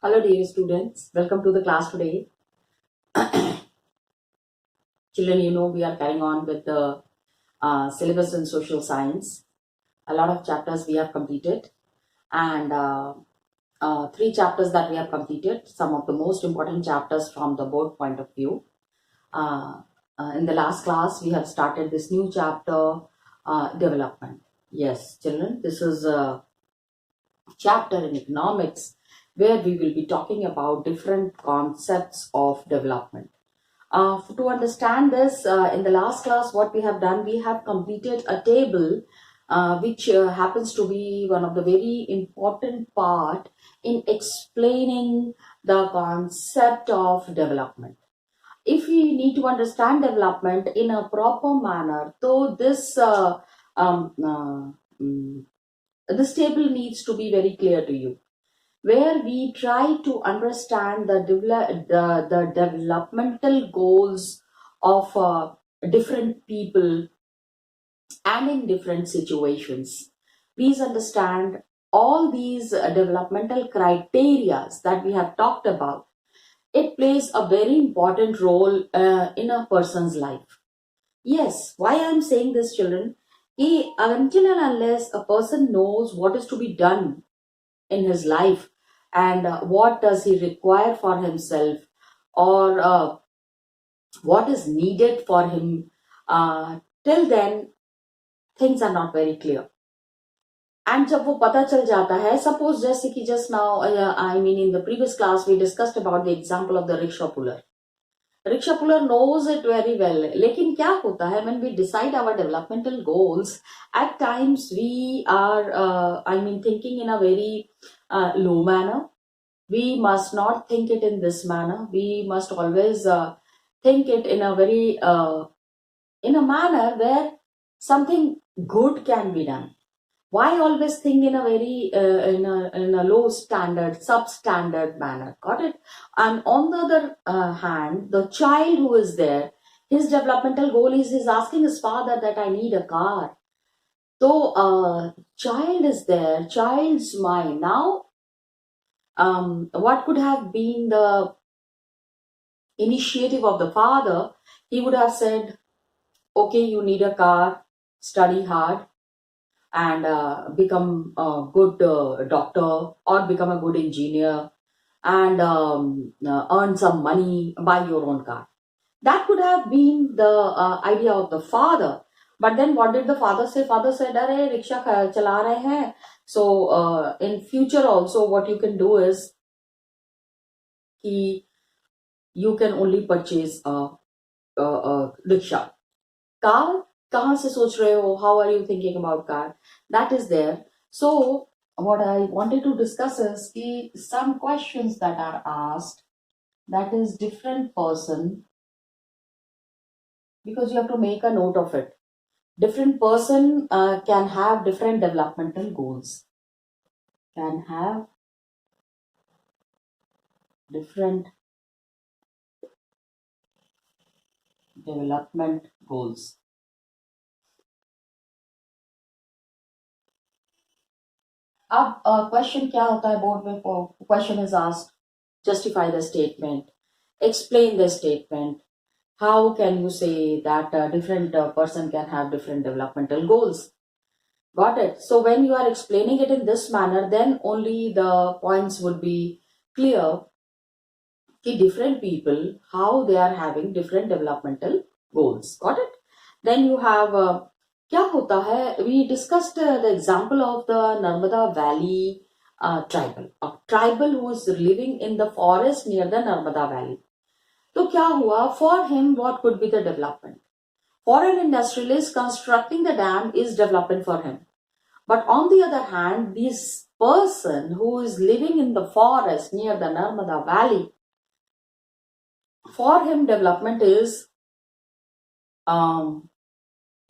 Hello, dear students. Welcome to the class today. Children, we are carrying on with the syllabus in social science. A lot of chapters we have completed, and three chapters that we have completed, some of the most important chapters from the board point of view. Uh, in the last class, we have started this new chapter, development. Yes, children, this is a chapter in economics where we will be talking about different concepts of development. To understand this, in the last class, what we have done, we have completed a table which happens to be one of the very important part in explaining the concept of development. If we need to understand development in a proper manner, though um, mm, this table needs to be very clear to you, where we try to understand the developmental goals of different people and in different situations. Please understand all these developmental criteria that we have talked about. It plays a very important role in a person's life. Yes, why I'm saying this, children? Until and unless a person knows what is to be done in his life and what does he require for himself, or what is needed for him, till then things are not very clear. And जब वो पता चल जाता है, suppose जैसे कि just now, I mean in the previous class we discussed about the example of the rickshaw puller. Rickshaw puller knows it very well. लेकिन क्या होता है, when we decide our developmental goals, at times we are, I mean, thinking in a very low manner. We must not think it in this manner. We must always think it in a very in a manner where something good can be done. Why always think in a very in a low standard, substandard manner? Got it? And on the other hand, the child who is there, his developmental goal is he's asking his father that I need a car. So child is there, child's mind. Now, what could have been the initiative of the father? He would have said, okay, you need a car, study hard, and become a good doctor or become a good engineer, and earn some money, buy your own car. That could have been the idea of the father. But then what did the father say? Father said, "Arey, rickshaw chala rahe hain. So in future also what you can do is you can only purchase a rickshaw. Car, कहाँ से सोच रहे हो? How are you thinking about car? That is there. So what I wanted to discuss is some questions that are asked, that is different person, because you have to make a note of it. Different person can have different developmental goals, can have different development goals. अब question क्या होता है board में? Question is asked, justify the statement, explain the statement. How can you say that a different person can have different developmental goals? Got it? So when you are explaining it in this manner, then only the points would be clear. Ki different people, how they are having different developmental goals. Got it? Then you have क्या होता है, we discussed the example of the Narmada Valley tribal, a tribal who is living in the forest near the Narmada Valley. तो क्या हुआ, for him what could be the development? For an industrialist, constructing the dam is development for him. But on the other hand, this person who is living in the forest near the Narmada Valley, for him development is,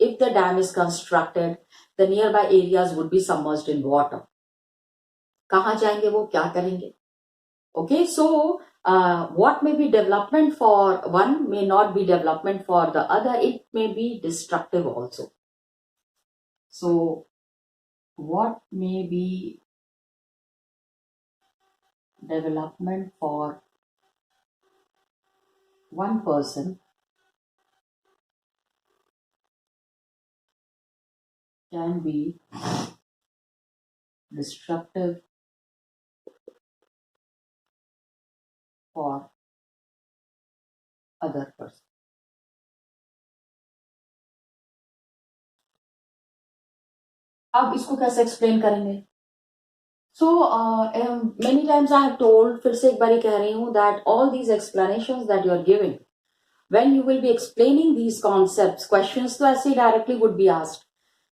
if the dam is constructed, the nearby areas would be submerged in water. कहाँ जाएंगे वो, क्या करेंगे? Okay, so what may be development for one may not be development for the other. It may be destructive also. So what may be development for one person can be destructive for other person. अब इसको कैसे explain करेंगे? So many times I have told, फिर से एक बारी कह रही हूँ, that all these explanations that you are giving, when you will be explaining these concepts, questions तो ऐसे directly would be asked.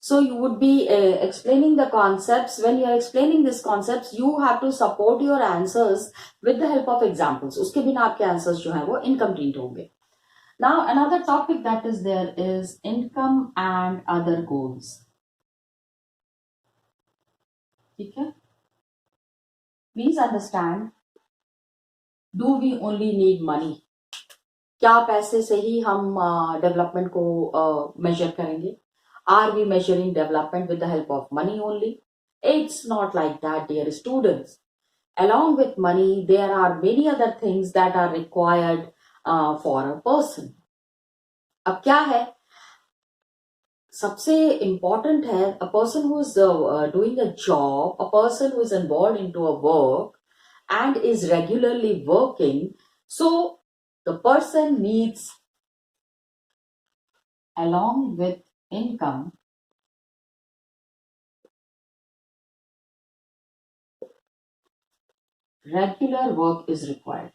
So you would be explaining the concepts. When you are explaining these concepts, you have to support your answers with the help of examples. उसके बिना आपके answers जो हैं वो incomplete होंगे. Now another topic that is there is income and other goals. ठीक है? Please understand. Do we only need money? क्या पैसे से ही हम डेवलपमेंट को मेजर करेंगे? Are we measuring development with the help of money only? It's not like that, dear students. Along with money, there are many other things that are required for a person. अब क्या है? सबसे important है, a person who is doing a job, a person who is involved into a work and is regularly working, so the person needs, along with income, regular work is required.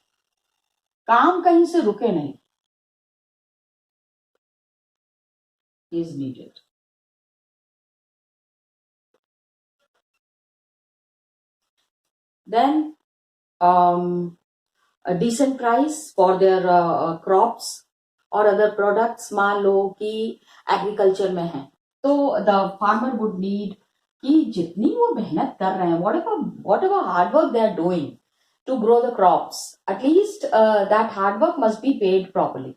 काम कहीं से रुके नहीं, is needed. Then a decent price for their crops or other products. मान लो कि agriculture में है तो the farmer would need कि जितनी वो मेहनत कर रहे हैं, whatever hard work they are doing to grow the crops, at least that hard work must be paid properly.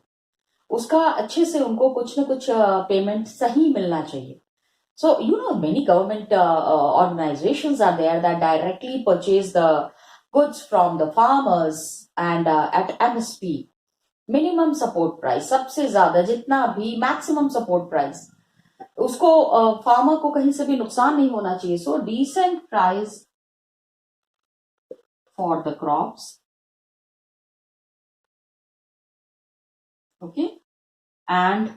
उसका अच्छे से उनको कुछ न कुछ पेमेंट सही मिलना चाहिए. So, many government organizations are there that directly purchase the goods from the farmers and at MSP, minimum support price, सबसे ज्यादा जितना भी maximum support price, उसको farmer को कहीं से भी नुकसान नहीं होना चाहिए. So, decent price for the crops, okay, and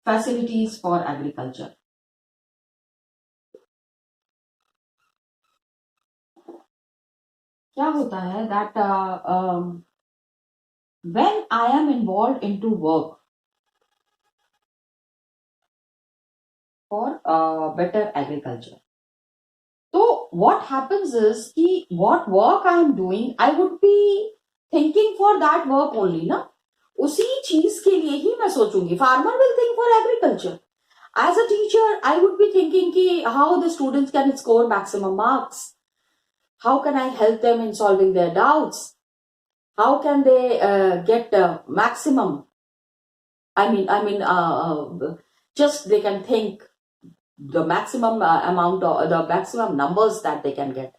facilities for agriculture. क्या होता है that when I am involved into work for better agriculture, so what happens is कि what work I am doing, I would be thinking for that work only ना, उसी चीज के लिए ही मैं सोचूंगी. Farmer will think for agriculture. As a teacher, I would be thinking कि how the students can score maximum marks. How can I help them in solving their doubts? How can they get maximum? Just they can think the maximum amount or the maximum numbers that they can get.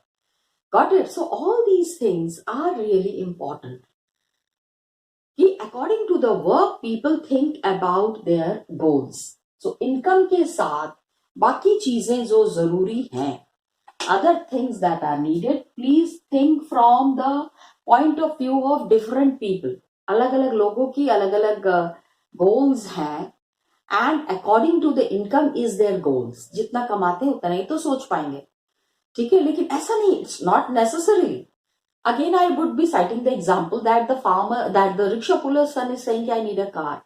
Got it? So all these things are really important. According to the work, people think about their goals. So income के साथ बाकी चीजें जो जरूरी हैं, other things that are needed, please think from the point of view of different people. अलग अलग लोगों की अलग अलग goals हैं, and according to the income is their goals. जितना कमाते हैं उतना ही तो सोच पाएंगे, ठीक है? लेकिन ऐसा नहीं, it's not necessarily. Again, I would be citing the example that the rickshaw puller's son is saying I need a car.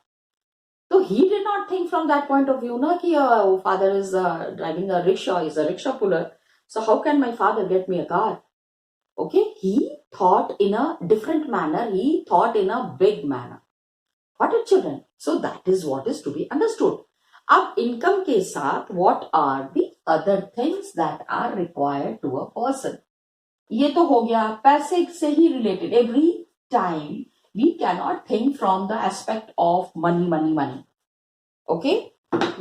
So he did not think from that point of view, na, ki father is driving a rickshaw, is a rickshaw puller. So how can my father get me a car? Okay, he thought in a different manner. He thought in a big manner. Got it, children? So that is what is to be understood. अब income के साथ what are the other things that are required to a person? ये तो हो गया पैसे से ही related. Every time we cannot think from the aspect of money. Okay?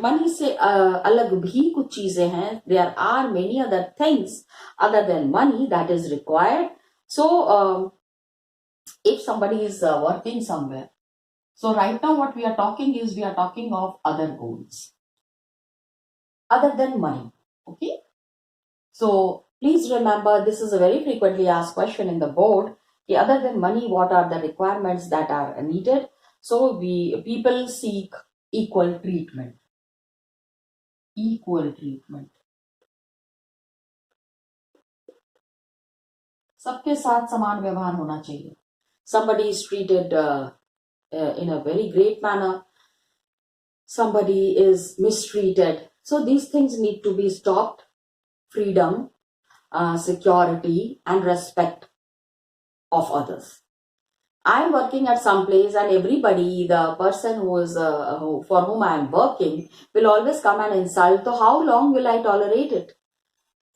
Money से अलग भी कुछ चीजें हैं. There are many other things other than money that is required. So if somebody is working somewhere, so right now what we are talking of other goals other than money. Okay, so please remember, this is a very frequently asked question in the board. Okay, other than money, what are the requirements that are needed? So people seek equal treatment. Equal treatment. सबके साथ समान व्यवहार होना चाहिए. Somebody is treated in a very great manner. Somebody is mistreated. So these things need to be stopped. Freedom, security, and respect of others. I'm working at some place, and everybody, the person who is for whom I am working, will always come and insult. So how long will I tolerate it?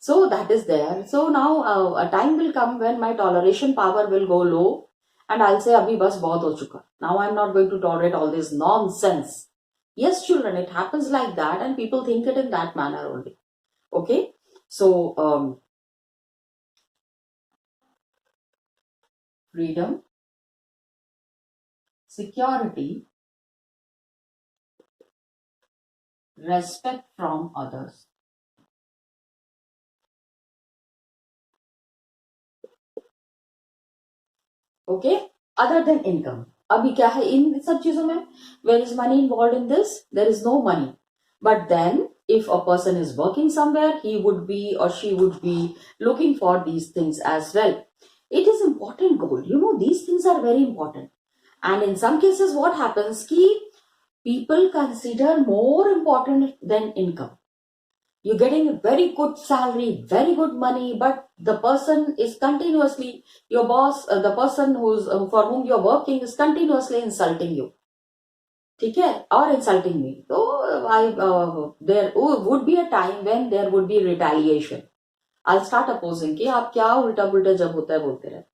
So that is there. So now a time will come when my toleration power will go low, and I'll say, "Abhi bas bahut ho chuka. Now I'm not going to tolerate all this nonsense." Yes, children, it happens like that, and people think it in that manner only. Okay, so freedom, security, respect from others. Okay, other than income. अभी क्या है इन सब चीजों में? Where is money involved in this? There is no money. But then if a person is working somewhere, he would be or she would be looking for these things as well. It is important goal. You know, these things are very important. And in some cases, what happens ki people consider more important than income. You're getting a very good salary, very good money, but the person is continuously, your boss, the person who's for whom you're working is continuously insulting you. ठीक है, or insulting me. So there would be a time when there would be retaliation. I'll start opposing कि आप क्या उल्टा पुल्टा जब होता है बोलते रहते,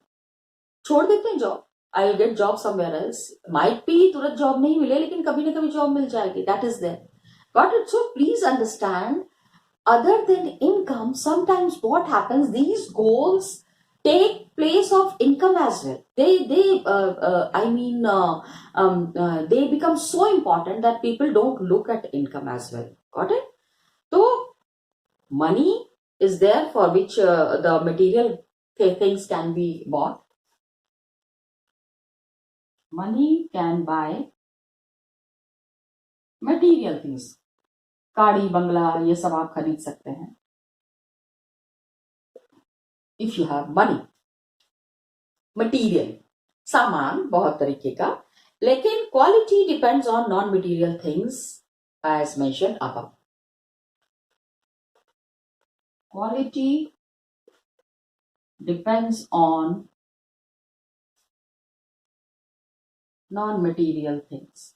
छोड़ देते हैं job. I'll get job somewhere else. Might be तुरंत जॉब नहीं मिले, लेकिन कभी ना कभी जॉब मिल जाएगी. That is there. Got it? So please understand, other than income, sometimes what happens, these goals take place of income as well. They become so important that people don't look at income as well. Got it? So money is there for which the material things can be bought. Money can buy material things. गाड़ी बंगला ये सब आप खरीद सकते हैं if you have money. Material सामान बहुत तरीके का, लेकिन quality depends on non material things as mentioned above. Quality depends on non material things.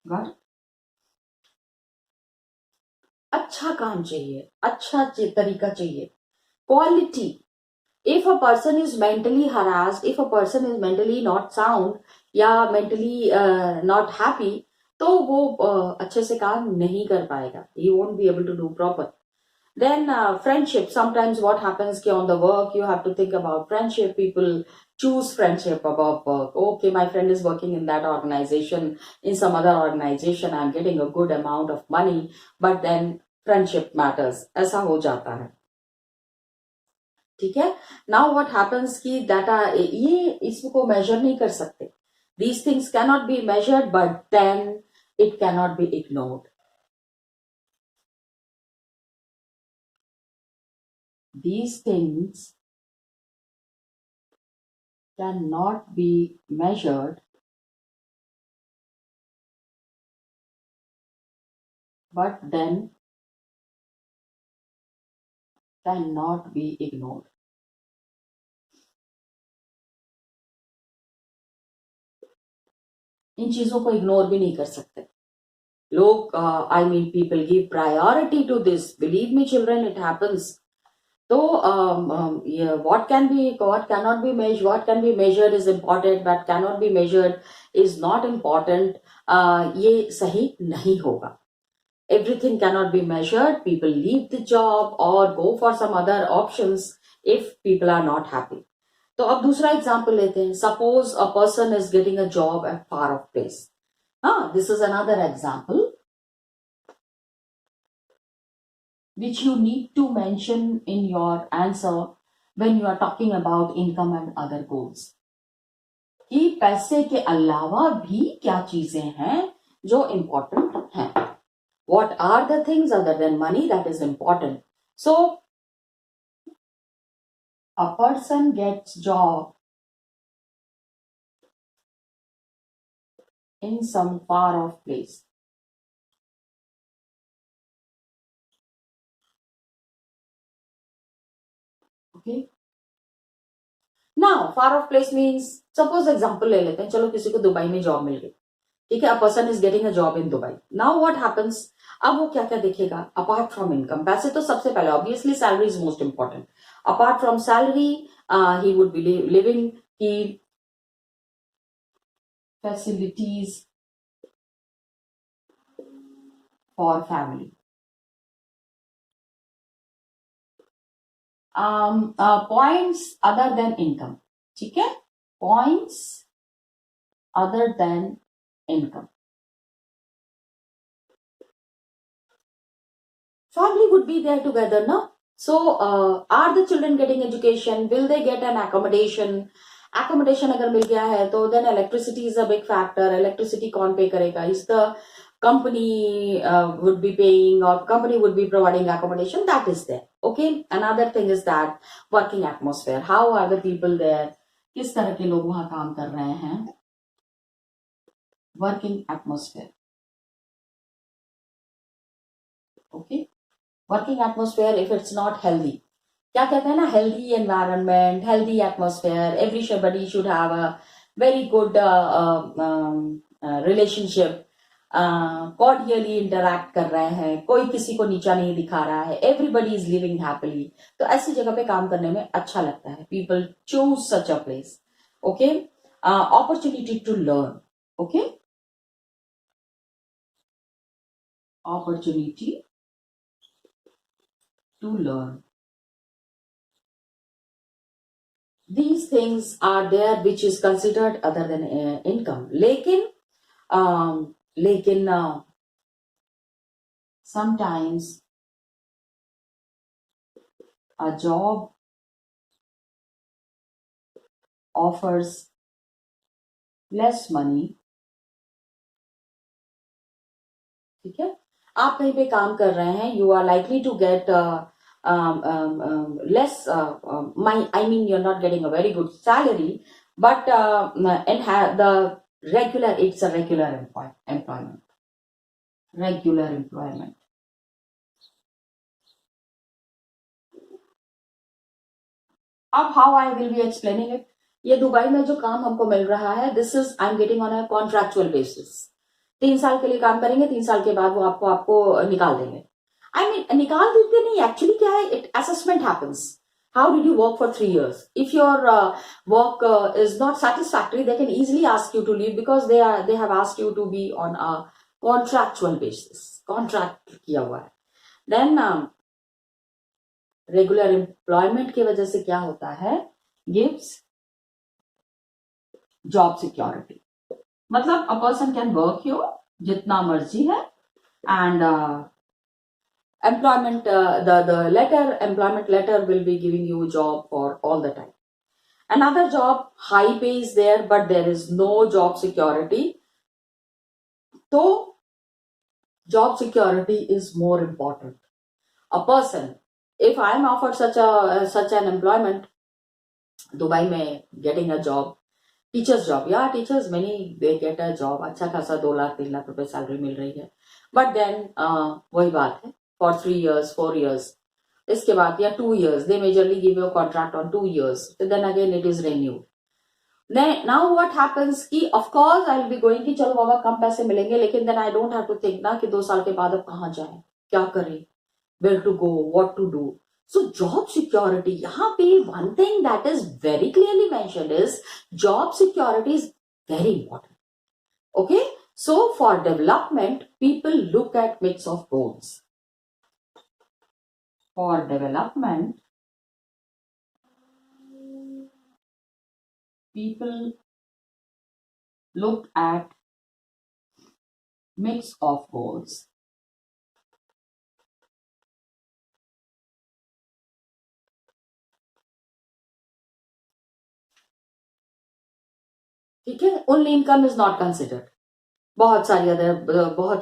Got? अच्छा काम चाहिए, अच्छा तरीका चाहिए. Quality. If a person is mentally harassed, if a person is mentally not sound या mentally not happy, तो वो अच्छे से काम नहीं कर पाएगा. He won't be able to do proper. Then friendship. Sometimes what happens ki on the work, you have to think about friendship. People choose friendship above work. Okay, my friend is working in that organization, in some other organization, I'm getting a good amount of money, but then friendship matters. ऐसा हो जाता है. ठीक है. Now what happens कि data ये इसको measure नहीं कर सकते. These things can not be measured, but then it can not be ignored. These things cannot be measured, but then cannot be ignored. इन चीजों को इग्नोर भी नहीं कर सकते लोग. I mean, people give priority to this. Believe me, children, it happens. तो what can be, what cannot be measured, what can be measured is important, but cannot be measured is not important. ये सही नहीं होगा. Everything cannot be measured. People leave the job or go for some other options if people are not happy. तो अब दूसरा example लेते हैं. Suppose a person is getting a job at far off place. हाँ, this is another example which you need to mention in your answer when you are talking about income and other goals. कि पैसे के अलावा भी क्या चीजें हैं जो important हैं. What are the things other than money that is important? So, a person gets job in some far off place. Okay. Now, far off place means, suppose example ले लेते हैं, चलो किसी को दुबई में जॉब मिल गई. ठीक है, a person is getting a job in Dubai. Now what happens? अब वो क्या क्या देखेगा? Apart from income, पैसे तो सबसे पहले, obviously salary is most important. Apart from salary, he would be living की facilities for family. Points other than income. ठीक है, points other than income. Family would be there together, no? So, are the children getting education? Will they get an accommodation? Accommodation अगर मिल गया है तो then electricity is a big factor. Electricity कौन pay करेगा? Is the company would be paying, or company would be providing accommodation? That is there. Okay. Another thing is that working atmosphere. How are the people there? किस तरह के लोग वहां काम कर रहे हैं? Working atmosphere. Okay. Working atmosphere, if it's not healthy, क्या कहते हैं ना, healthy environment, healthy atmosphere, everybody should have a very good relationship, cordially interact कर रहे हैं, कोई किसी को नीचा नहीं दिखा रहा है, everybody is living happily. तो ऐसी जगह पे काम करने में अच्छा लगता है. People choose such a place. Okay. Opportunity to learn. Okay. Opportunity to learn. These things are there which is considered other than income. लेकिन sometimes a job offers less money. ठीक है, आप कहीं पे काम कर रहे हैं, you are likely to get less, I mean you're not getting a very good salary, but the regular, it's a regular employment. Regular employment. अब how I will be explaining it? ये दुबई में जो काम हमको मिल रहा है, this is I'm getting on a contractual basis. 3 साल के लिए काम करेंगे, 3 साल के बाद वो आपको निकाल देंगे. I mean, निकाल देते नहीं, एक्चुअली क्या है, it assessment happens. How did you work for 3 years? If your work is not satisfactory, they can easily ask you to leave because they have asked you to be on a contractual basis. Contract किया हुआ है. Then regular employment की वजह से क्या होता है, gives job security. मतलब a person can work here जितना मर्जी है, and employment, the employment letter will be giving you a job for all the time. Another job, high pay is there, but there is no job security. So job security is more important. A person, if I am offered such an employment, Dubai में getting a job, teachers job, yeah, teachers many they get a job, अच्छा खासा 2 लाख 3 लाख रुपए salary मिल रही है. But then वही बात है, for 3 years 4 years, इसके बाद या 2 years, they majorly give you a contract on 2 years, so then again it is renewed. Now what happens कि of course I will be going कि चलो बाबा कम पैसे मिलेंगे, लेकिन then I don't have to think ना कि 2 साल के बाद अब कहाँ जाए, क्या करें, where to go, what to do. So job security, यहाँ पे one thing that is very clearly mentioned is job security is very important. Okay, so for development, people look at mix of goals. For development, people look at mix of goals. ठीक है, only income is not considered, बहुत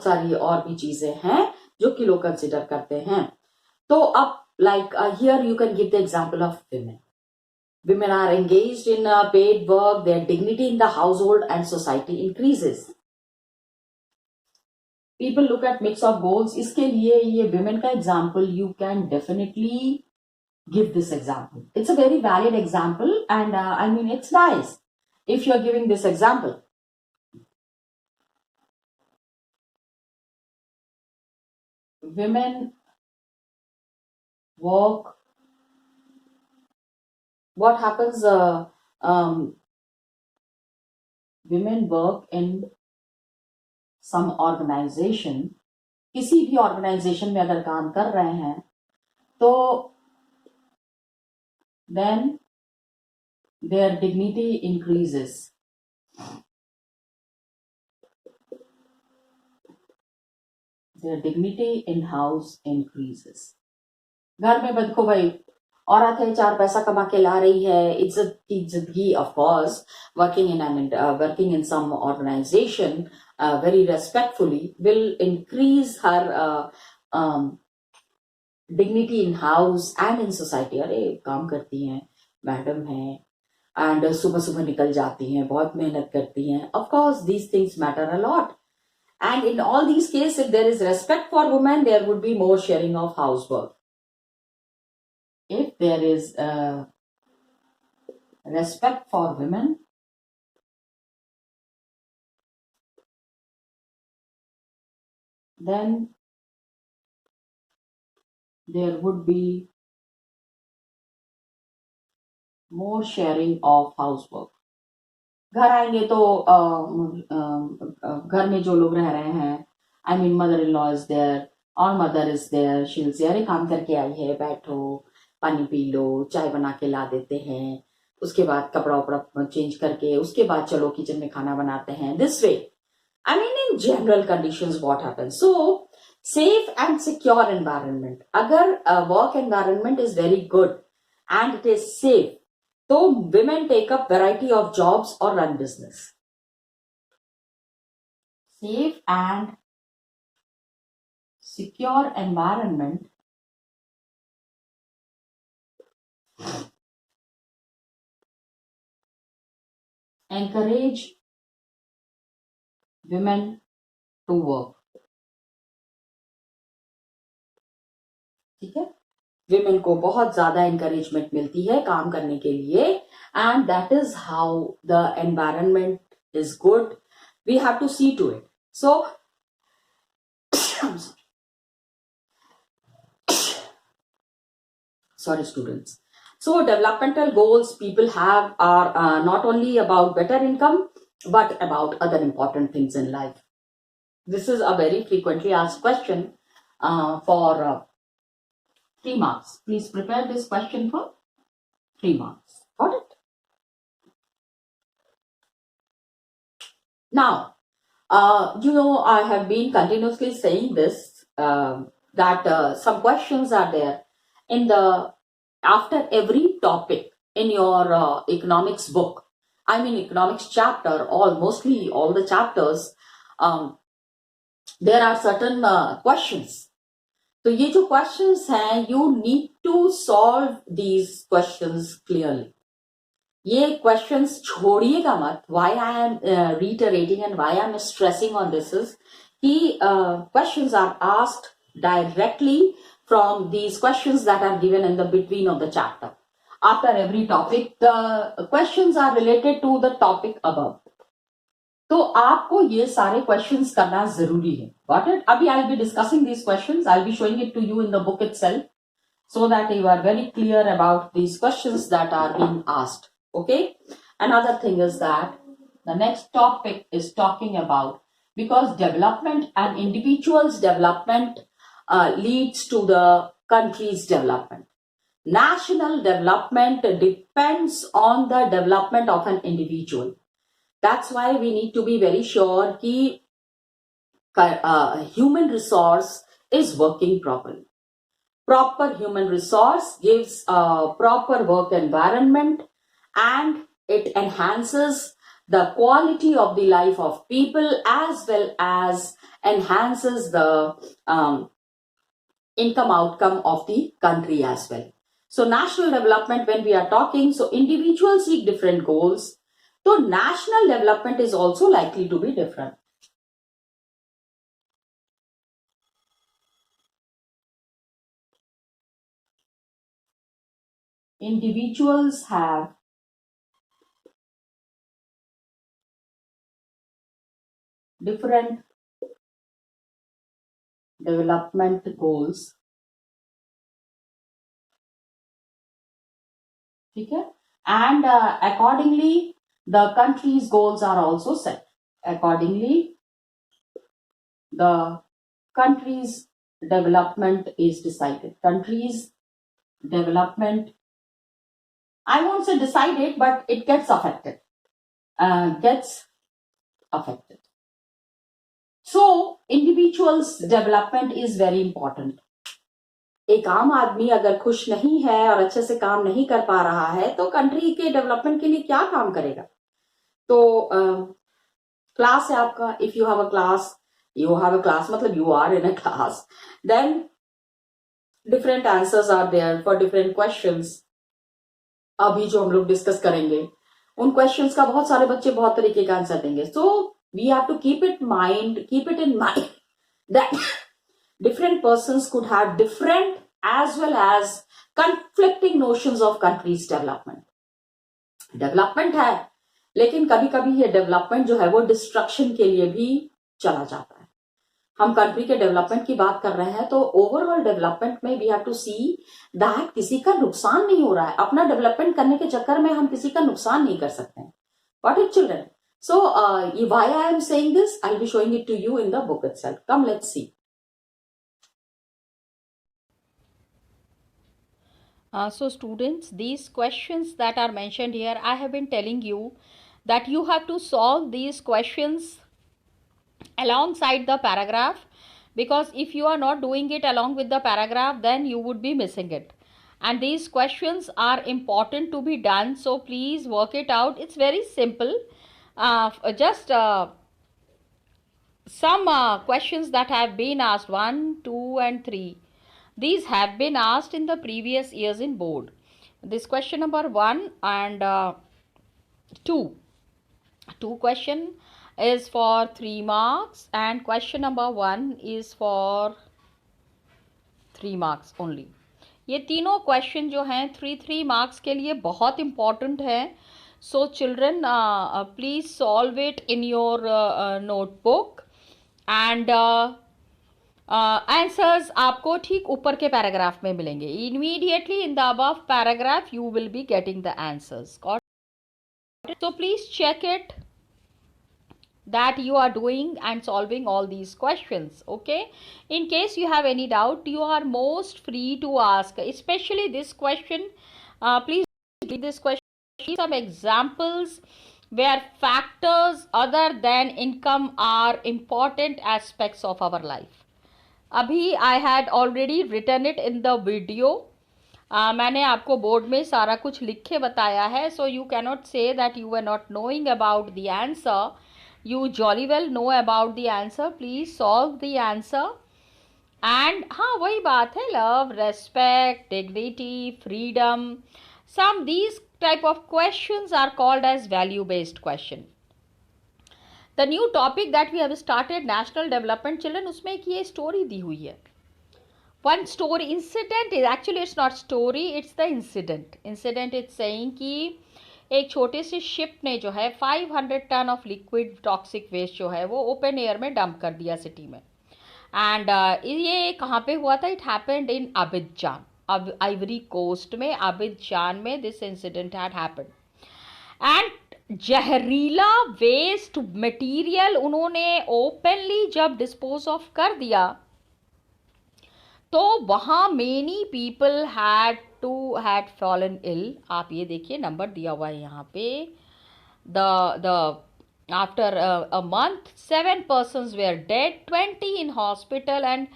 सारी और भी चीजें हैं जो कि लोग कंसिडर करते हैं. तो अब like here you can give the example of women. Women are engaged in paid work, their dignity in the household and society increases. People look at mix of goals. इसके लिए ये women का example you can definitely give this example. It's a very valid example and I mean it's nice if you're giving this example. Women work. What happens? Women work in some organization. किसी भी organization में अगर काम कर रहे हैं तो then their dignity increases. Their dignity in house increases. घर में देखो भाई, औरत है, 4 पैसा कमा के ला रही है, इज्जत की जिंदगी, of course, working in some organization very respectfully will increase her dignity in house and in society. अरे काम करती हैं, मैडम हैं, and सुबह सुबह निकल जाती हैं, बहुत मेहनत करती हैं. Of course, these things matter a lot. And in all these cases, if there is respect for women, there would be more sharing of housework. If there is respect for women, then there would be more sharing of housework. घर आएंगे तो घर में जो लोग रह रहे हैं, I mean mother in law is there or mother is there, she'll say अरे काम करके आई है, बैठो, पानी पी लो, चाय बना के ला देते हैं, उसके बाद कपड़ा उपड़ा चेंज करके उसके बाद चलो किचन में खाना बनाते हैं. This way, I mean in general conditions what happens. So safe and secure environment. अगर work environment is very good and it is safe, so women take up variety of jobs or run business. Safe and secure environment encourage women to work. ठीक है, women को बहुत ज्यादा encouragement मिलती है काम करने के लिए, and that is how the environment is good. We have to see to it. So sorry students. So developmental goals people have are not only about better income but about other important things in life. This is a very frequently asked question for 3 marks. Please prepare this question for 3 marks. Got it? Now, I have been continuously saying this, that some questions are there in the after every topic in your economics book. I mean economics chapter, or mostly all the chapters, there are certain questions. तो ये जो questions हैं, you need to solve these questions clearly. ये questions छोड़िएगा मत. Why I am reiterating and why I am stressing on this is कि questions are asked directly from these questions that are given in the between of the chapter. After every topic, the questions are related to the topic above. तो आपको ये सारे questions करना जरूरी है. Got it? अभी I'll be discussing these questions. I'll be showing it to you in the book itself. so that you are very clear about these questions that are being asked. Okay. Another thing is that the next topic is talking about, because development and individuals development leads to the country's development. National development depends on the development of an individual. That's why we need to be very sure that human resource is working properly. Proper human resource gives a proper work environment, and it enhances the quality of the life of people as well as enhances the income outcome of the country as well. So national development, when we are talking, so individuals seek different goals. So national development is also likely to be different. Individuals have different development goals. Okay? And accordingly, the country's goals are also set. Accordingly, the country's development is decided. Country's development, I won't say decided, but it gets affected. Gets affected. So, individual's development is very important. एक आम आदमी अगर खुश नहीं है और अच्छे से काम नहीं कर पा रहा है तो कंट्री के डेवलपमेंट के लिए क्या काम करेगा? तो क्लास है आपका, if you have a class मतलब you are in a class, then different answers are there for different questions. अभी जो हम लोग डिस्कस करेंगे उन क्वेश्चंस का बहुत सारे बच्चे बहुत तरीके का आंसर देंगे. So we have to keep it in mind that different persons could have different as well as conflicting notions of country's development. Development है, लेकिन कभी कभी ये डेवलपमेंट जो है वो डिस्ट्रक्शन के लिए भी चला जाता है. हम कंट्री के डेवलपमेंट की बात कर रहे हैं तो ओवरऑल डेवलपमेंट में we have to see that किसी का नुकसान नहीं हो रहा है. अपना डेवलपमेंट करने के चक्कर में हम किसी का नुकसान नहीं कर सकते हैं. Got it, children? So why I am saying this, I'll be showing it to you in the book itself. Come, let's see. So students, these questions that are mentioned here, I have been telling you that you have to solve these questions alongside the paragraph, because if you are not doing it along with the paragraph, then you would be missing it. And these questions are important to be done, so please work it out. It's very simple. Just some questions that have been asked, 1, 2 and 3. These have been asked in the previous years in board. This question number 1 and 2. 2 question is for 3 marks and question number 1 is for 3 marks only. ये तीनों question जो हैं 3 marks के लिए बहुत important है. So children please solve it in your notebook and answers आपको ठीक ऊपर के पैराग्राफ में मिलेंगे. Immediately in the above paragraph you will be getting the answers. So please check it that you are doing and solving all these questions. Okay, in case you have any doubt, you are most free to ask, especially this question. Please read this question. Some examples where factors other than income are important aspects of our life. Abhi I had already written it in the video. मैंने आपको board में सारा कुछ लिख के बताया है. So you cannot say that you are not knowing about the answer. You jolly well know about the answer. Please solve the answer. And हाँ, वही बात है, love, respect, dignity, freedom, some these type of questions are called as value based question. The new topic that we have started, national development children, उसमें एक ये story दी हुई है. One story incident is actually, it's not story, it's the incident. Incident it's saying कि एक छोटे से ship ने जो है 500 ton of liquid toxic waste जो है वो ओपन एयर में डंप कर दिया सिटी में. एंड ये कहाँ पे हुआ था? It happened in Abidjan. Ivory Coast में, अबिजान में this incident had happened. And जहरीला वेस्ट मटेरियल उन्होंने ओपनली जब डिस्पोज ऑफ कर दिया तो वहाँ many people had fallen ill. आप ये देखिए नंबर दिया हुआ है यहाँ पे, the after a month 7 persons were dead, 20 in hospital and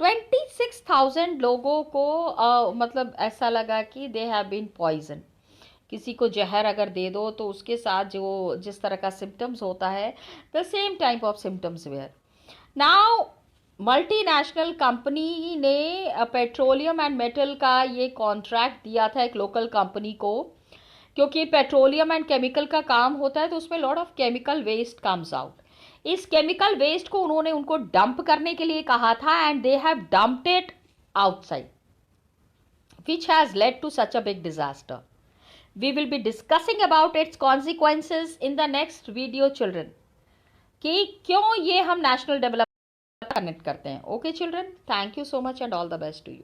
26,000 लोगों को मतलब ऐसा लगा कि दे हैव बीन पॉइजन। किसी को जहर अगर दे दो तो उसके साथ जो जिस तरह का सिम्टम्स होता है, the same type of symptoms were. Now multinational company ने पेट्रोलियम एंड मेटल का ये कॉन्ट्रैक्ट दिया था एक लोकल कंपनी को, क्योंकि पेट्रोलियम एंड केमिकल का काम होता है तो उसमें lot of chemical waste comes out. इस केमिकल वेस्ट को उन्होंने उनको डंप करने के लिए कहा था and they have dumped it outside, which has led to such a big disaster. We will be discussing about its consequences in the next video, children. कि क्यों ये हम नेशनल डेवलपमेंट कनेक्ट करते हैं। Okay children, thank you so much and all the best to you.